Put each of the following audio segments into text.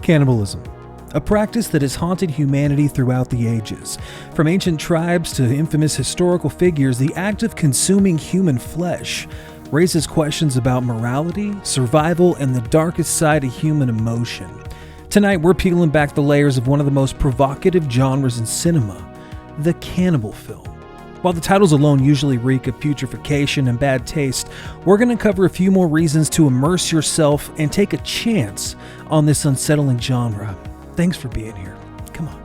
Cannibalism, a practice that has haunted humanity throughout the ages. From ancient tribes to infamous historical figures, the act of consuming human flesh raises questions about morality, survival, and the darkest side of human emotion. Tonight, we're peeling back the layers of one of the most provocative genres in cinema, the cannibal film. While the titles alone usually reek of putrefaction and bad taste, we're going to cover a few more reasons to immerse yourself and take a chance on this unsettling genre. Thanks for being here. Come on.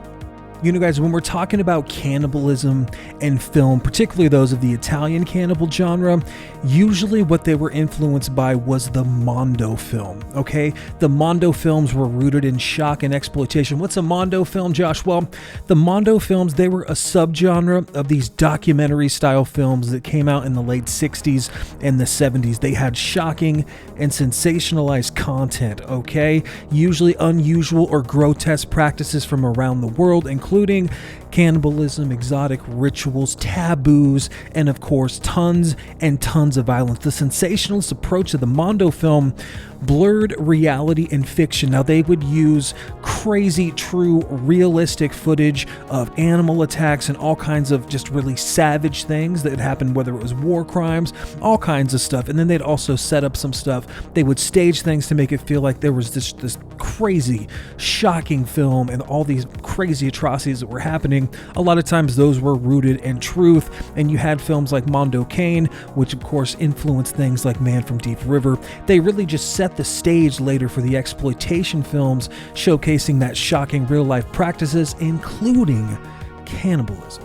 You know, guys, when we're talking about cannibalism and film, particularly those of the Italian cannibal genre, usually what they were influenced by was the Mondo film, okay? The Mondo films were rooted in shock and exploitation. What's a Mondo film, Josh? Well, the Mondo films, they were a subgenre of these documentary-style films that came out in the late 60s and the 70s. They had shocking and sensationalized content, okay? Usually unusual or grotesque practices from around the world, including cannibalism, exotic rituals, taboos, and of course, tons and tons of violence. The sensationalist approach of the Mondo film blurred reality and fiction. Now, they would use crazy, true, realistic footage of animal attacks and all kinds of just really savage things that happened, whether it was war crimes, all kinds of stuff. And then they'd also set up some stuff. They would stage things to make it feel like there was this crazy, shocking film and all these crazy atrocities that were happening. A lot of times those were rooted in truth, and you had films like Mondo Cane, which of course influenced things like Man from Deep River. They really just set the stage later for the exploitation films, showcasing that shocking real-life practices, including cannibalism.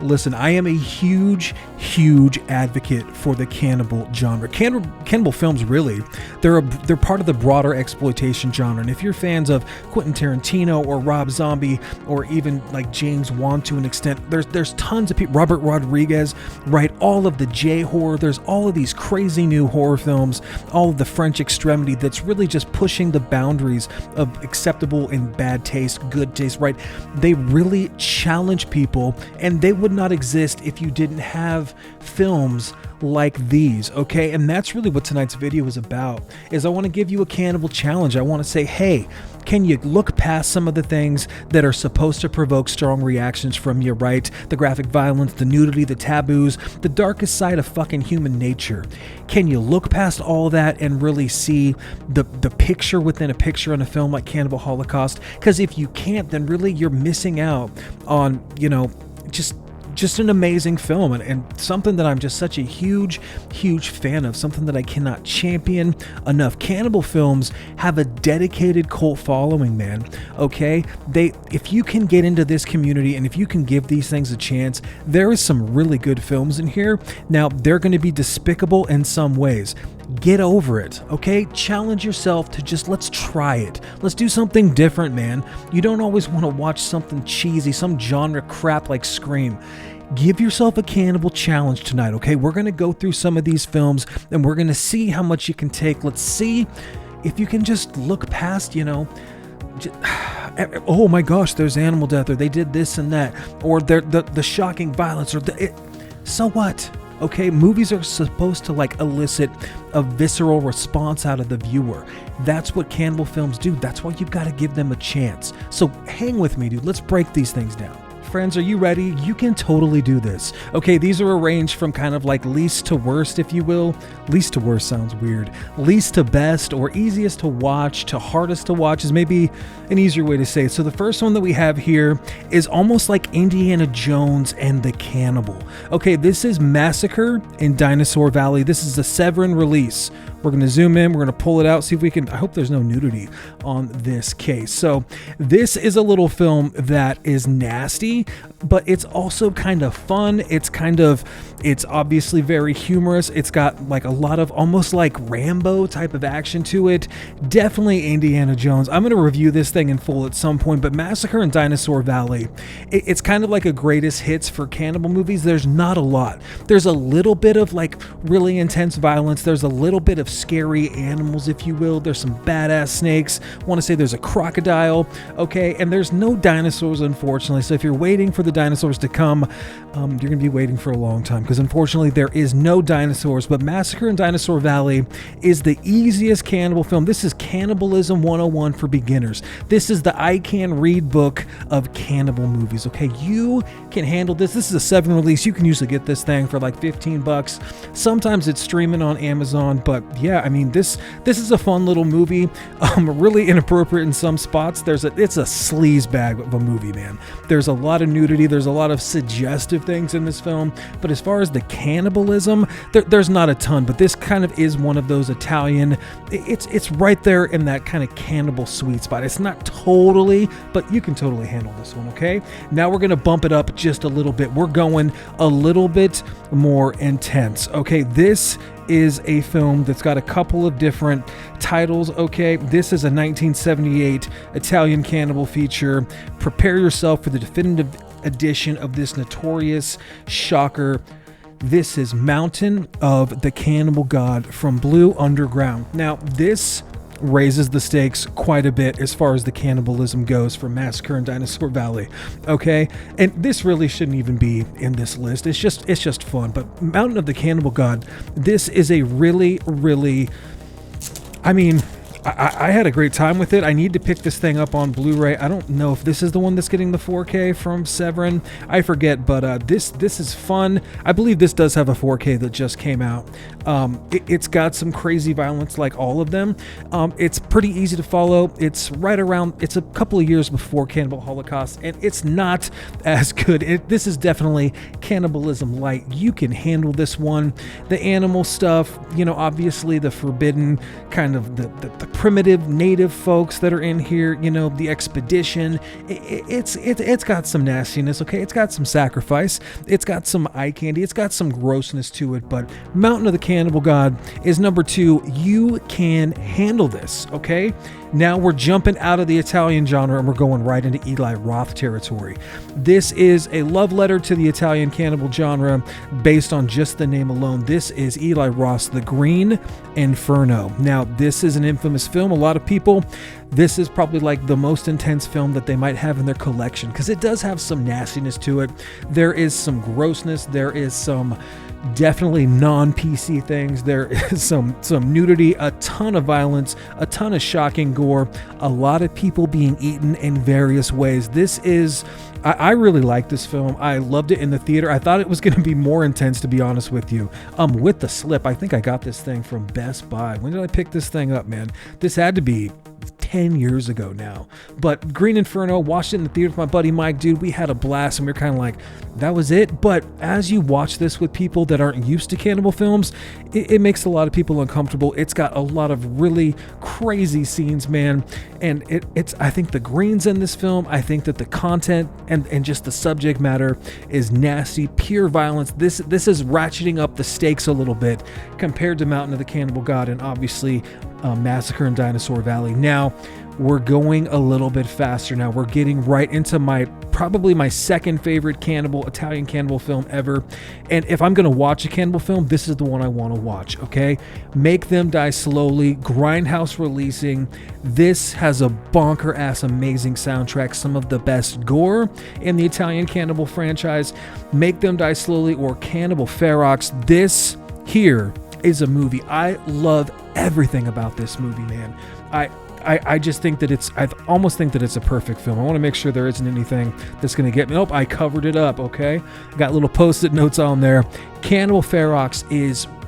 Listen, I am a huge advocate for the cannibal genre. Cannibal films, really, they're part of the broader exploitation genre. And if you're fans of Quentin Tarantino or Rob Zombie or even like James Wan to an extent, there's tons of people. Robert Rodriguez, right? All of the J-horror. There's all of these crazy new horror films, all of the French extremity that's really just pushing the boundaries of acceptable and bad taste, good taste, right? They really challenge people, and they would not exist if you didn't have films like these, okay? And that's really what tonight's video is about, is I want to give you a cannibal challenge. I want to say, hey, can you look past some of the things that are supposed to provoke strong reactions from you, right? The graphic violence, the nudity, the taboos, the darkest side of fucking human nature. Can you look past all that and really see the picture within a picture in a film like Cannibal Holocaust? Because if you can't, then really you're missing out on, you know, just an amazing film and something that I'm just such a huge fan of, something that I cannot champion enough. Cannibal films have a dedicated cult following, man, okay? If you can get into this community and if you can give these things a chance, there is some really good films in here. Now, they're going to be despicable in some ways. Get over it, okay? Challenge yourself to just, let's try it. Let's do something different, man. You don't always want to watch something cheesy, some genre crap like Scream. Give yourself a cannibal challenge tonight, okay? We're going to go through some of these films and we're going to see how much you can take. Let's see if you can just look past, you know, oh my gosh, there's animal death, or they did this and that, or the shocking violence, or so what? Okay, movies are supposed to like elicit a visceral response out of the viewer. That's what cannibal films do. That's why you've got to give them a chance. So hang with me, dude. Let's break these things down. Friends, are you ready? You can totally do this. Okay, these are arranged from kind of like least to worst, if you will. Least to worst sounds weird. Least to best, or easiest to watch to hardest to watch is maybe an easier way to say it. So the first one that we have here is almost like Indiana Jones and the Cannibal. Okay, this is Massacre in Dinosaur Valley. This is a Severin release. We're going to zoom in, we're going to pull it out, see if we can, I hope there's no nudity on this case. So this is a little film that is nasty, but it's also kind of fun. It's obviously very humorous. It's got like a lot of almost like Rambo type of action to it. Definitely Indiana Jones. I'm going to review this thing in full at some point, but Massacre in Dinosaur Valley, it's kind of like a greatest hits for cannibal movies. There's not a lot. There's a little bit of like really intense violence. There's a little bit of of scary animals, if you will. There's some badass snakes. I want to say there's a crocodile, okay? And there's no dinosaurs, unfortunately. So if you're waiting for the dinosaurs to come, you're going to be waiting for a long time, because unfortunately there is no dinosaurs. But Massacre in Dinosaur Valley is the easiest cannibal film. This is Cannibalism 101 for beginners. This is the I Can Read book of cannibal movies, okay? You can handle this. This is a 7 release. You can usually get this thing for like $15. Sometimes it's streaming on Amazon, but yeah, I mean, this is a fun little movie. Really inappropriate in some spots. It's a sleaze bag of a movie, man. There's a lot of nudity. There's a lot of suggestive things in this film, but as far as the cannibalism, there's not a ton, but this kind of is one of those Italian, it's right there in that kind of cannibal sweet spot. It's not totally, but you can totally handle this one, okay? Now we're going to bump it up just a little bit. We're going a little bit more intense, okay? This is a film that's got a couple of different titles, okay? This is a 1978 Italian cannibal feature. Prepare yourself for the definitive edition of this notorious shocker. This is Mountain of the Cannibal God from Blue Underground. Now, this raises the stakes quite a bit as far as the cannibalism goes for Massacre in Dinosaur Valley, okay? And this really shouldn't even be in this list. It's just fun. But Mountain of the Cannibal God, this is a really, I mean, I had a great time with it. I need to pick this thing up on Blu-ray. I don't know if this is the one that's getting the 4K from Severin. I forget, but this is fun. I believe this does have a 4K that just came out. It's got some crazy violence like all of them. It's pretty easy to follow. It's a couple of years before Cannibal Holocaust, and it's not as good. This is definitely cannibalism light. You can handle this one. The animal stuff, obviously the forbidden kind of the primitive native folks that are in here, the expedition, it's got some nastiness, okay? It's got some sacrifice, it's got some eye candy, it's got some grossness to it, but Mountain of the Cannibal God is number 2. You can handle this, okay? Now we're jumping out of the Italian genre and we're going right into Eli Roth territory. This is a love letter to the Italian cannibal genre based on just the name alone. This is Eli Roth's The Green Inferno. Now, this is an infamous film. A lot of people, this is probably like the most intense film that they might have in their collection, because it does have some nastiness to it. There is some grossness. There is some definitely non-PC things. There is some nudity, a ton of violence, a ton of shocking gore, a lot of people being eaten in various ways. I really like this film. I loved it in the theater. I thought it was going to be more intense, to be honest with you. With the slip, I think I got this thing from Best Buy. When did I pick this thing up, man? This had to be 10 years ago now. But Green Inferno, watched it in the theater with my buddy Mike. Dude, we had a blast, and we were kind of like, that was it. But as you watch this with people that aren't used to cannibal films, it makes a lot of people uncomfortable. It's got a lot of really crazy scenes, man. And I think the greens in this film, I think that the content and just the subject matter is nasty, pure violence. This is ratcheting up the stakes a little bit compared to Mountain of the Cannibal God and obviously Massacre in Dinosaur Valley. Now we're going a little bit faster. Now we're getting right into probably my second favorite Italian cannibal film ever. And if I'm going to watch a cannibal film, this is the one I want to watch, okay? Make Them Die Slowly, Grindhouse releasing. This has a bonker ass amazing soundtrack, some of the best gore in the Italian cannibal franchise. Make Them Die Slowly or Cannibal Ferox. This here is a movie. I love everything about this movie, man. I just think that I almost think that it's a perfect film. I want to make sure there isn't anything that's going to get me. Oh, I covered it up, okay? Got little post-it notes on there. Cannibal Ferox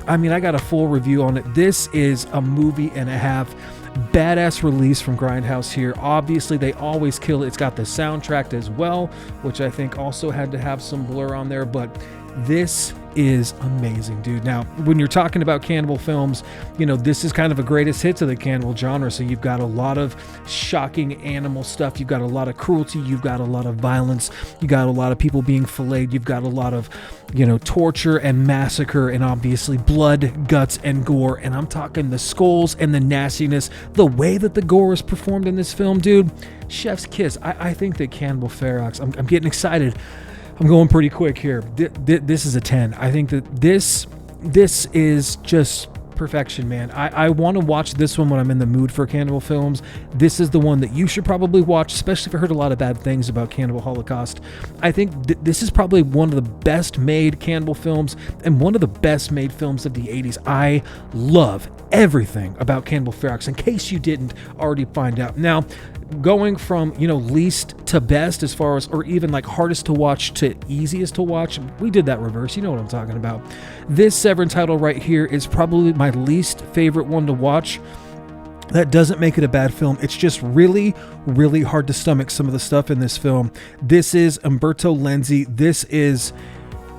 I got a full review on it. This is a movie and a half. Badass release from Grindhouse here. Obviously, they always kill it. It's got the soundtrack as well, which I think also had to have some blur on there, but this is amazing, dude. Now, when you're talking about cannibal films, this is kind of a greatest hits of the cannibal genre. So you've got a lot of shocking animal stuff. You've got a lot of cruelty. You've got a lot of violence. You got a lot of people being filleted. You've got a lot of, torture and massacre and obviously blood, guts, and gore. And I'm talking the skulls and the nastiness. The way that the gore is performed in this film, dude, chef's kiss. I think that Cannibal Ferox, I'm getting excited. I'm going pretty quick here. This is a 10. I think that this is just perfection, man. I want to watch this one when I'm in the mood for cannibal films. This is the one that you should probably watch, especially if you heard a lot of bad things about Cannibal Holocaust. I think this is probably one of the best made cannibal films and one of the best made films of the 80s. I love everything about Cannibal Ferox, in case you didn't already find out. Now, going from, least to best as far as, or even like hardest to watch to easiest to watch, we did that reverse. You know what I'm talking about. This Severin title right here is probably my least favorite one to watch. That doesn't make it a bad film. It's just really, really hard to stomach some of the stuff in this film. This is Umberto Lenzi. This is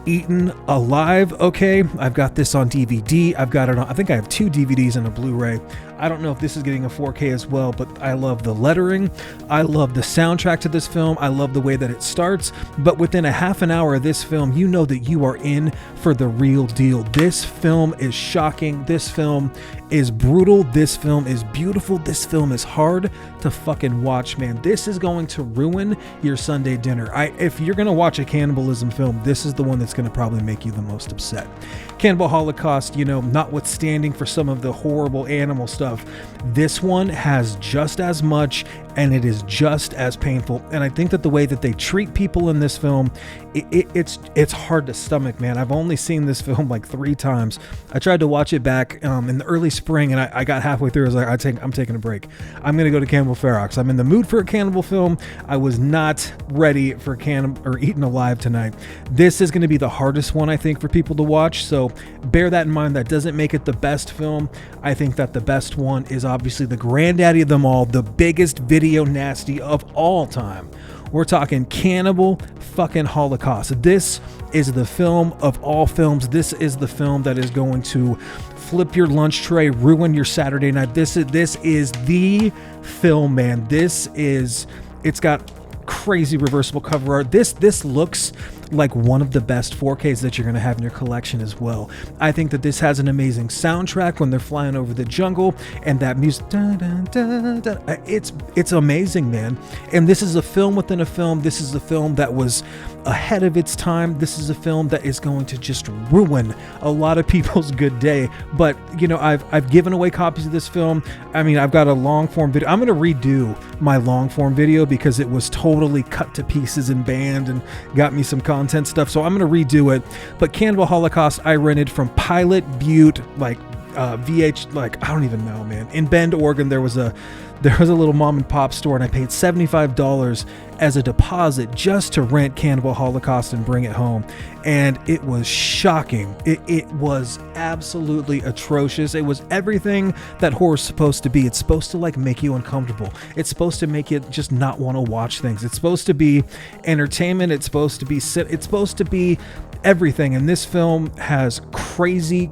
Eaten Alive. Okay, I've got this on DVD. I've got it on, I think I have 2 DVDs and a Blu-ray. I don't know if this is getting a 4K as well, but I love the lettering. I love the soundtrack to this film. I love the way that it starts. But within a half an hour of this film, you know that you are in for the real deal. This film is shocking. This film is brutal. This film is beautiful. This film is hard to fucking watch, man. This is going to ruin your Sunday dinner. If you're going to watch a cannibalism film, this is the one that's going to probably make you the most upset. Cannibal Holocaust, notwithstanding for some of the horrible animal stuff, this one has just as much, and it is just as painful. And I think that the way that they treat people in this film, it's hard to stomach, man. I've only seen this film like 3 times. I tried to watch it back in the early spring, and I got halfway through. I was like, I'm taking a break. I'm gonna go to Cannibal Ferox. I'm in the mood for a cannibal film. I was not ready for Eaten Alive tonight. This is gonna be the hardest one, I think, for people to watch. So bear that in mind. That doesn't make it the best film. I think that the best one is obviously the granddaddy of them all, the biggest video nasty of all time. We're talking Cannibal fucking Holocaust. This is the film of all films. This is the film that is going to flip your lunch tray, ruin your Saturday night. This is the film, man. It's got crazy reversible cover art. This looks like one of the best 4Ks that you're going to have in your collection as well. I think that this has an amazing soundtrack when they're flying over the jungle, and that music, it's amazing, man. And this is a film within a film. This is a film that was ahead of its time. This is a film that is going to just ruin a lot of people's good day. But I've given away copies of this film. I mean, I've got a long form video. I'm going to redo my long form video because it was totally cut to pieces and banned and got me some content stuff. So I'm going to redo it. But Cannibal Holocaust, I rented from Pilot Butte, VH, I don't even know, man. In Bend, Oregon, there was a little mom and pop store, and I paid $75 as a deposit just to rent Cannibal Holocaust and bring it home. And it was shocking. It was absolutely atrocious. It was everything that horror is supposed to be. It's supposed to make you uncomfortable. It's supposed to make you just not want to watch things. It's supposed to be entertainment. It's supposed to be everything. And this film has crazy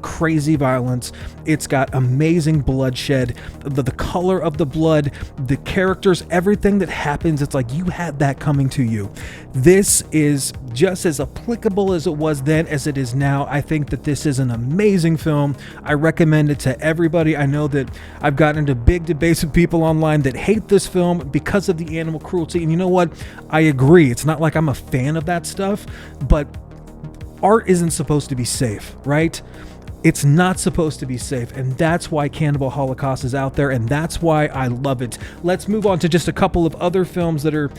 violence. It's got amazing bloodshed, the color of the blood, the characters, everything that happens. It's like you had that coming to you. This is just as applicable as it was then as it is now. I think that this is an amazing film. I recommend it to everybody. I know that I've gotten into big debates with people online that hate this film because of the animal cruelty. And you know what? I agree. It's not like I'm a fan of that stuff, but art isn't supposed to be safe, right? It's not supposed to be safe, and that's why Cannibal Holocaust is out there, and that's why I love it. Let's move on to just a couple of other films that are,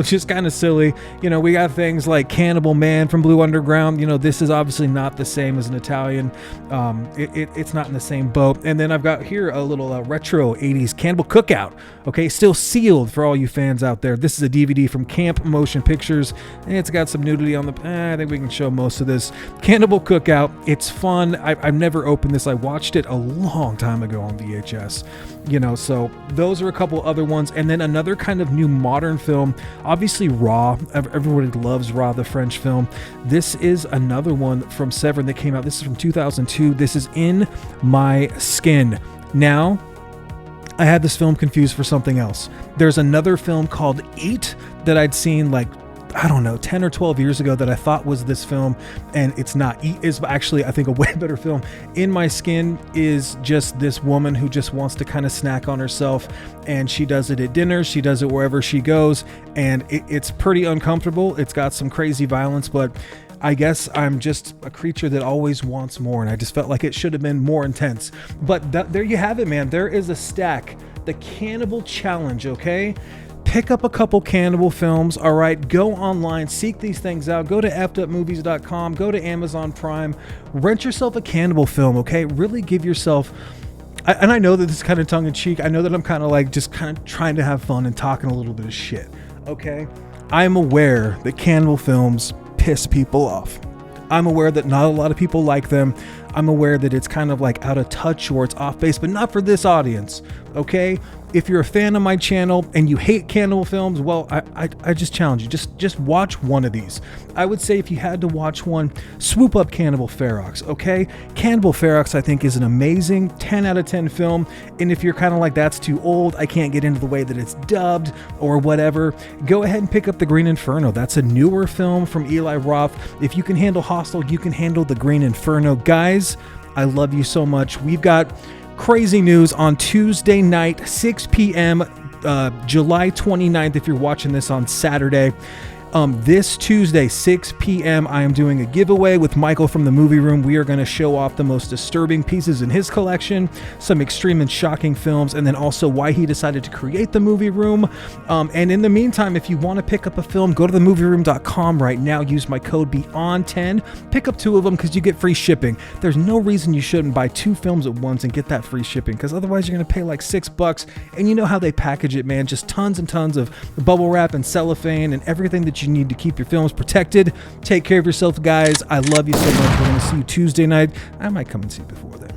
just kind of silly. We got things like Cannibal Man from Blue Underground. This is obviously not the same as an Italian. It's not in the same boat. And then I've got here a little retro 80s Cannibal Cookout. Okay, still sealed for all you fans out there. This is a DVD from Camp Motion Pictures, and it's got some nudity on the... I think we can show most of this. Cannibal Cookout. It's fun. I've never opened this. I watched it a long time ago on VHS. So those are a couple other ones. And then another kind of new modern film, obviously Raw. Everybody loves Raw, the French film. This is another one from Severin that came out. This is from 2002. This is In My Skin. Now, I had this film confused for something else. There's another film called Eat that I'd seen 10 or 12 years ago that I thought was this film, and it's not. Eat is actually, I think, a way better film. In My Skin is just this woman who just wants to kind of snack on herself, and she does it at dinner, she does it wherever she goes, and it's pretty uncomfortable. It's got some crazy violence, but I guess I'm just a creature that always wants more, and I just felt like it should have been more intense. But there you have it, man. There is a stack. The Cannibal Challenge, okay? Pick up a couple Cannibal films, all right? Go online, seek these things out. Go to fedupmovies.com, go to Amazon Prime, rent yourself a Cannibal film, okay? Really give yourself... And I know that this is kind of tongue-in-cheek. I know that I'm kind of like just kind of trying to have fun and talking a little bit of shit, okay? I'm aware that Cannibal films piss people off. I'm aware that not a lot of people like them. I'm aware that it's kind of like out of touch or it's off base, but not for this audience, okay? If you're a fan of my channel and you hate Cannibal films, well, I just challenge you. Just watch one of these. I would say if you had to watch one, swoop up Cannibal Ferox, okay? Cannibal Ferox, I think, is an amazing 10 out of 10 film. And if you're kind of like, that's too old, I can't get into the way that it's dubbed or whatever, go ahead and pick up The Green Inferno. That's a newer film from Eli Roth. If you can handle Hostel, you can handle The Green Inferno. Guys, I love you so much. We've got crazy news on Tuesday night, 6 p.m., July 29th, if you're watching this on Saturday. This Tuesday, 6 p.m., I am doing a giveaway with Michael from the Movie Room. We are going to show off the most disturbing pieces in his collection, some extreme and shocking films, and then also why he decided to create the Movie Room. And in the meantime, if you want to pick up a film, go to themovieroom.com right now. Use my code BEYOND10. Pick up 2 of them because you get free shipping. There's no reason you shouldn't buy 2 films at once and get that free shipping, because otherwise you're going to pay like $6. And you know how they package it, man. Just tons and tons of bubble wrap and cellophane and everything that you need to keep your films protected. Take care of yourself, guys. I love you so much. We're going to see you Tuesday night. I might come and see you before then.